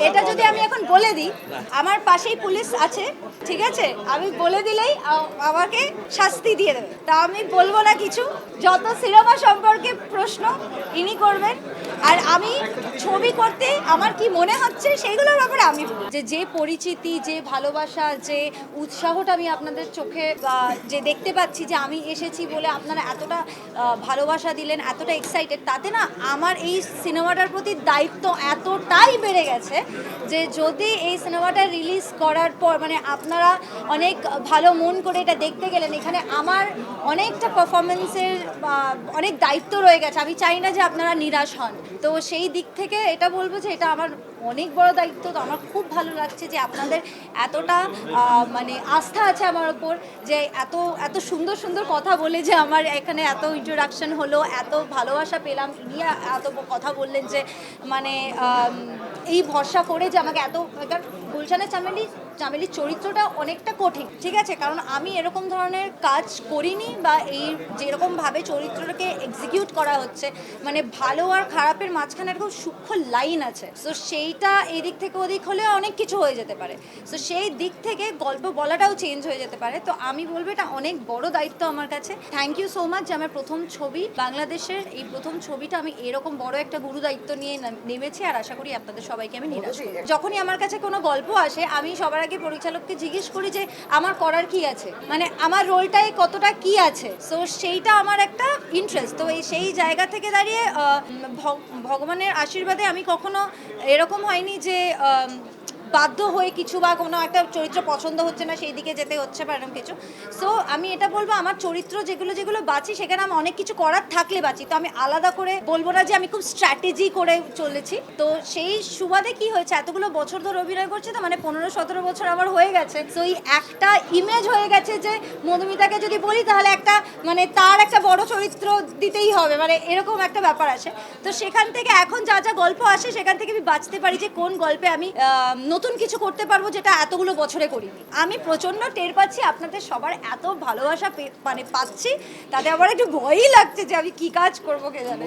এটা যদি আমি এখন বলে দিই, আমার পাশেই পুলিশ আছে, ঠিক আছে, আমি বলে দিলেই আমাকে শাস্তি দিয়ে দেবে, তা আমি বলবো না কিছু। যত সিনেমা সম্পর্কে প্রশ্ন ইনি করবেন, আর আমি ছবি করতে আমার কি মনে হচ্ছে সেইগুলোর ব্যাপারে আমি বলবো। যে পরিচিতি, যে ভালোবাসা, যে উৎসাহটা আমি আপনাদের চোখে যে দেখতে পাচ্ছি, যে আমি এসেছি বলে আপনারা এতটা ভালোবাসা দিলেন, এতটা এক্সাইটেড, তাতে না আমার এই সিনেমাটার প্রতি দায়িত্ব এতটাই বেড়ে গেছে যে যদি এই সিনেমাটা রিলিজ করার পর মানে আপনারা অনেক ভালো মন করে এটা দেখতে গেলেন, এখানে আমার অনেকটা পারফরমেন্সের অনেক দায়িত্ব রয়ে গেছে। আমি চাই না যে আপনারা নিরাশ হন। তো সেই দিক থেকে এটা বলবো যে এটা আমার অনেক বড় দায়িত্ব। তো আমার খুব ভালো লাগছে যে আপনাদের এতটা মানে আস্থা আছে আমার ওপর, যে এত এত সুন্দর সুন্দর কথা বলে যে আমার এখানে এত ইন্ট্রোডাকশন হলো, এত ভালোবাসা পেলাম, ইনি এত কথা বললেন যে মানে এই ভরসা করে যে আমাকে এত, গুলশানের চামেলির চরিত্রটা অনেকটা কঠিন, ঠিক আছে, কারণ আমি এরকম ধরনের কাজ করিনি, বা এই যেরকমভাবে চরিত্রটাকে এক্সিকিউট করা হচ্ছে, মানে ভালো আর খারাপের মাঝখানে এরকম সূক্ষ্ম লাইন আছে। সো সেইটা এদিক থেকে ওদিক হলে অনেক কিছু হয়ে যেতে পারে। সো সেই দিক থেকে গল্প বলাটাও চেঞ্জ হয়ে যেতে পারে। তো আমি বলবো এটা অনেক বড় দায়িত্ব আমার কাছে। থ্যাংক ইউ সো মাচ যে আমার প্রথম ছবি, বাংলাদেশের এই প্রথম ছবিটা আমি এরকম বড় একটা গুরু দায়িত্ব নিয়ে নেমেছি, আর আশা করি আপনাদের সবাইকে আমি নিরাশ করব। যখনই আমার কাছে কোনো গল্প আসে, আমি সবার আগে পরিচালককে জিজ্ঞেস করি যে আমার করার কি আছে, মানে আমার রোলটাই কতটা কি আছে। সো সেইটা আমার একটা ইন্টারেস্ট। তো সেই জায়গা থেকে দাঁড়িয়ে ভগবানের আশীর্বাদে আমি কখনো এরকম হয়নি যে বাধ্য হয়ে কিছু বা কোনো একটা চরিত্র পছন্দ হচ্ছে না সেই দিকে যেতে হচ্ছে বা এরকম কিছু। সো আমি এটা বলবো আমার চরিত্র যেগুলো বাঁচি সেখানে আমি অনেক কিছু করার থাকলে বাঁচি। তো আমি আলাদা করে বলবো না যে আমি খুব স্ট্র্যাটেজি করে চলেছি। তো সেই সুবাদে কি হয়েছে, এতগুলো বছর ধরে অভিনয় করছি, তো মানে 15-17 বছর আমার হয়ে গেছে। তো এই একটা ইমেজ হয়ে গেছে যে মধুমিতাকে যদি বলি তাহলে একটা মানে তার একটা বড় চরিত্র দিতেই হবে, মানে এরকম একটা ব্যাপার আসে। তো সেখান থেকে এখন যা যা গল্প আসে সেখান থেকে আমি বাঁচতে পারি যে কোন গল্পে আমি নতুন কিছু করতে পারবো যেটা এতগুলো বছরে করিনি। আমি প্রচন্ড টের পাচ্ছি আপনাদের সবার এত ভালোবাসা মানে পাচ্ছি, তাতে আমার একটু ভয়ই লাগছে যে আমি কি কাজ করবো কে জানে।